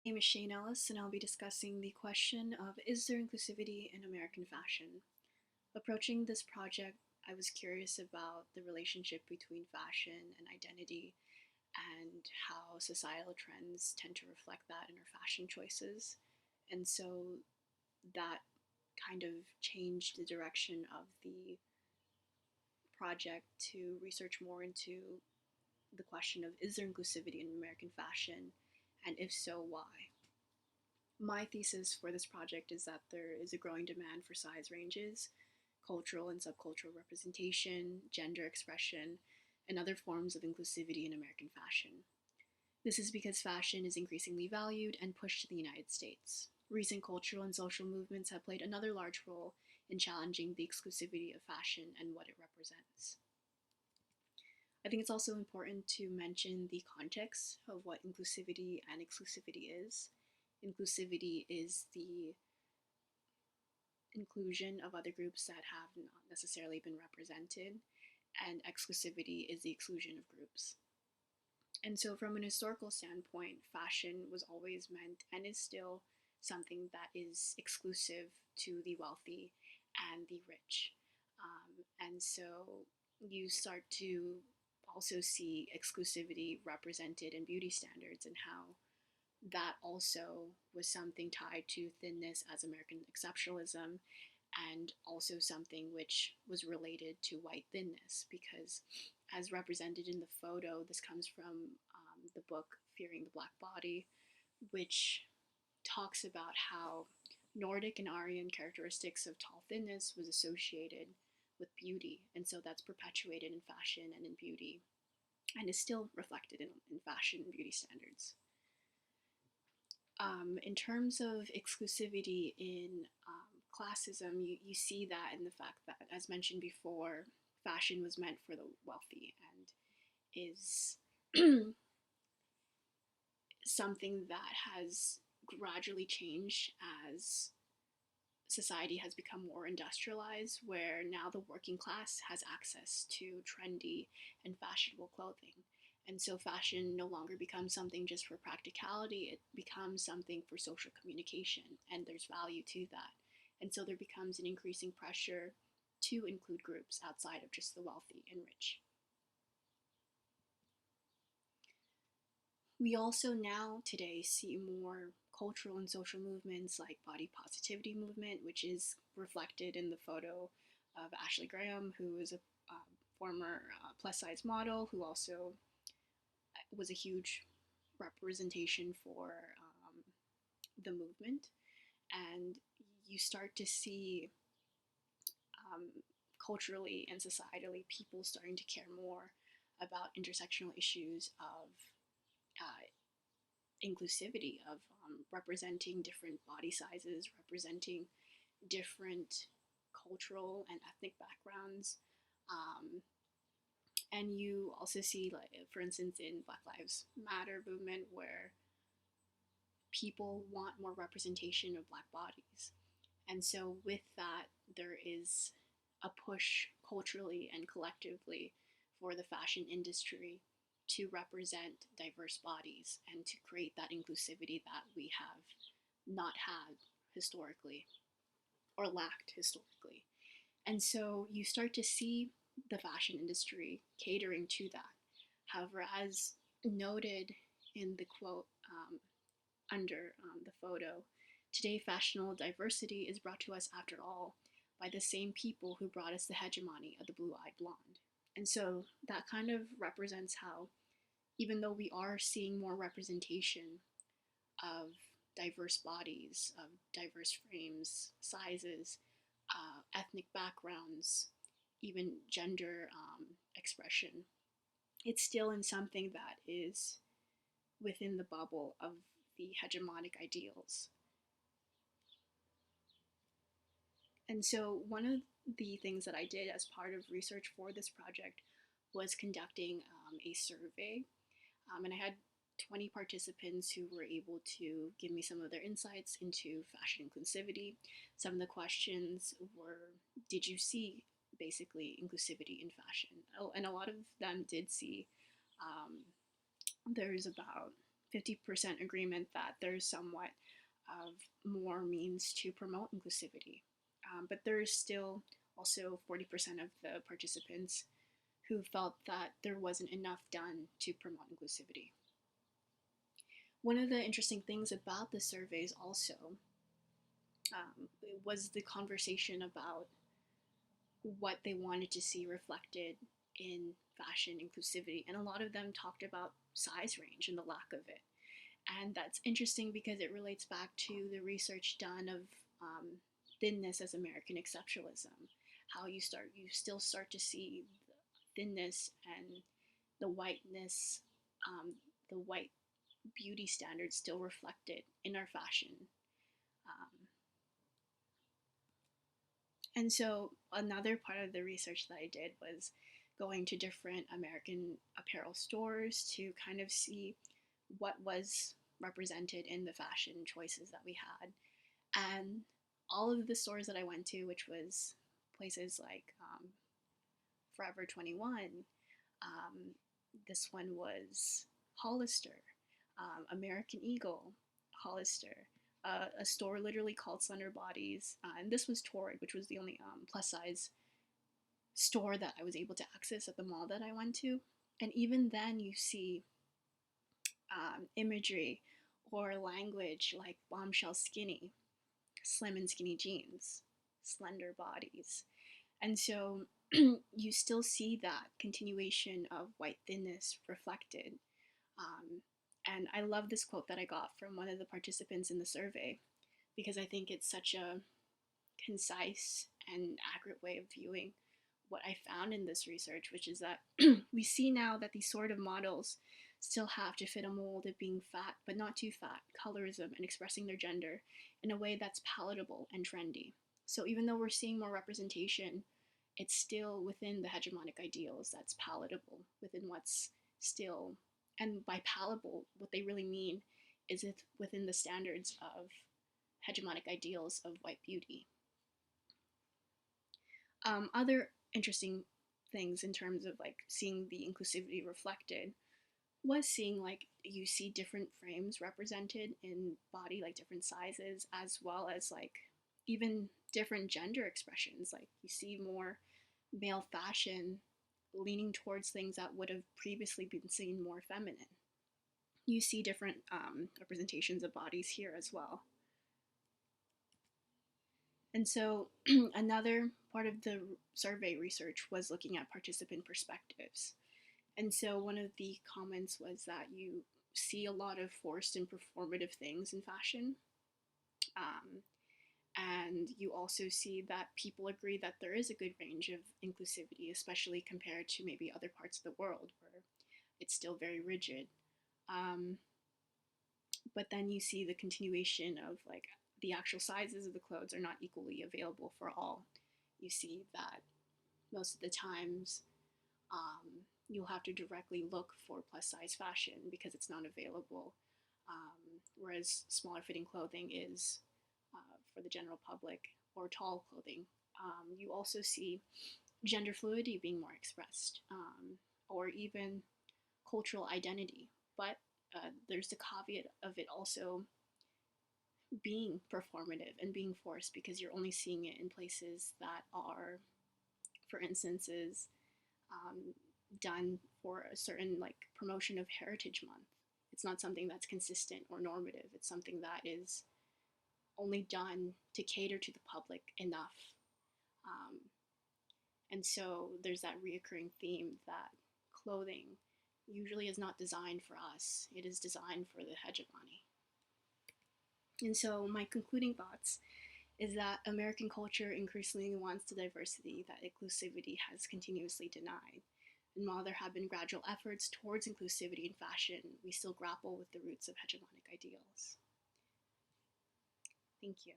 My name is Shane Ellis, and I'll be discussing the question of is there inclusivity in American fashion? Approaching this project, I was curious about the relationship between fashion and identity and how societal trends tend to reflect that in our fashion choices. And so that kind of changed the direction of the project to research more into the question of is there inclusivity in American fashion, and if so, why? My thesis for this project is that there is a growing demand for size ranges, cultural and subcultural representation, gender expression, and other forms of inclusivity in American fashion. This is because fashion is increasingly valued and pushed to the United States. Recent cultural and social movements have played another large role in challenging the exclusivity of fashion and what it represents. I think it's also important to mention the context of what inclusivity and exclusivity is. Inclusivity is the inclusion of other groups that have not necessarily been represented, and exclusivity is the exclusion of groups. And so, from an historical standpoint, fashion was always meant and is still something that is exclusive to the wealthy and the rich. And so, you start to also see exclusivity represented in beauty standards and how that also was something tied to thinness as American exceptionalism, and also something which was related to white thinness, because as represented in the photo, this comes from the book Fearing the Black Body, which talks about how Nordic and Aryan characteristics of tall thinness was associated with beauty, and so that's perpetuated in fashion and in beauty, and is still reflected in fashion and beauty standards. In terms of exclusivity in classism, you see that in the fact that, as mentioned before, fashion was meant for the wealthy and is something that has gradually changed as society has become more industrialized, where now the working class has access to trendy and fashionable clothing. And so fashion no longer becomes something just for practicality, it becomes something for social communication, and there's value to that. And so there becomes an increasing pressure to include groups outside of just the wealthy and rich. We also now today see more cultural and social movements like body positivity movement, which is reflected in the photo of Ashley Graham, who is a former plus size model who also was a huge representation for the movement. And you start to see um, culturally and societally people starting to care more about intersectional issues of inclusivity, of representing different body sizes, representing different cultural and ethnic backgrounds. And you also see, like, for instance, in Black Lives Matter movement, where people want more representation of Black bodies. And so with that, there is a push culturally and collectively for the fashion industry to represent diverse bodies and to create that inclusivity that we have not had historically or lacked historically. And so you start to see the fashion industry catering to that. However, as noted in the quote under the photo, today fashionable diversity is brought to us, after all, by the same people who brought us the hegemony of the blue-eyed blonde. And so that kind of represents how, even though we are seeing more representation of diverse bodies, of diverse frames, sizes, ethnic backgrounds, even gender expression, it's still in something that is within the bubble of the hegemonic ideals. And so one of the things that I did as part of research for this project was conducting a survey. And I had 20 participants who were able to give me some of their insights into fashion inclusivity. Some of the questions were, did you see basically inclusivity in fashion? Oh, and a lot of them did see. There's about 50% agreement that there's somewhat of more means to promote inclusivity. But there's still also 40% of the participants who felt that there wasn't enough done to promote inclusivity. One of the interesting things about the surveys also was the conversation about what they wanted to see reflected in fashion inclusivity. And a lot of them talked about size range and the lack of it. And that's interesting because it relates back to the research done of thinness as American exceptionalism. How you still start to see the thinness and the whiteness, the white beauty standards still reflected in our fashion. And so another part of the research that I did was going to different American apparel stores to kind of see what was represented in the fashion choices that we had. And all of the stores that I went to, which was places like Forever 21, this one was Hollister, American Eagle, Hollister, a store literally called Slender Bodies, and this was Torrid, which was the only plus size store that I was able to access at the mall that I went to. And even then, you see imagery or language like bombshell skinny, slim and skinny jeans, slender bodies. And so you still see that continuation of white thinness reflected. And I love this quote that I got from one of the participants in the survey because I think it's such a concise and accurate way of viewing what I found in this research, which is that we see now that these sort of models still have to fit a mold of being fat, but not too fat, colorism, and expressing their gender in a way that's palatable and trendy. So even though we're seeing more representation, it's still within the hegemonic ideals that's palatable, within what's still, and by palatable, what they really mean is it within the standards of hegemonic ideals of white beauty. Other interesting things in terms of like seeing the inclusivity reflected was seeing like you see different frames represented in body, like different sizes, as well as like even different gender expressions. Like you see more male fashion leaning towards things that would have previously been seen more feminine. You see different representations of bodies here as well. And so another part of the survey research was looking at participant perspectives. And so one of the comments was that you see a lot of forced and performative things in fashion. And you also see that people agree that there is a good range of inclusivity, especially compared to maybe other parts of the world where it's still very rigid. But then you see the continuation of like the actual sizes of the clothes are not equally available for all. You see that most of the times you'll have to directly look for plus size fashion because it's not available, whereas smaller fitting clothing is for the general public, or tall clothing. You also see gender fluidity being more expressed, or even cultural identity. But there's the caveat of it also being performative and being forced because you're only seeing it in places that are, for instances, done for a certain like promotion of Heritage Month. It's not something that's consistent or normative. It's something that is only done to cater to the public enough. And so there's that reoccurring theme that clothing usually is not designed for us. It is designed for the hegemony. And so my concluding thoughts is that American culture increasingly wants the diversity that inclusivity has continuously denied. And while there have been gradual efforts towards inclusivity in fashion, we still grapple with the roots of hegemonic ideals. Thank you.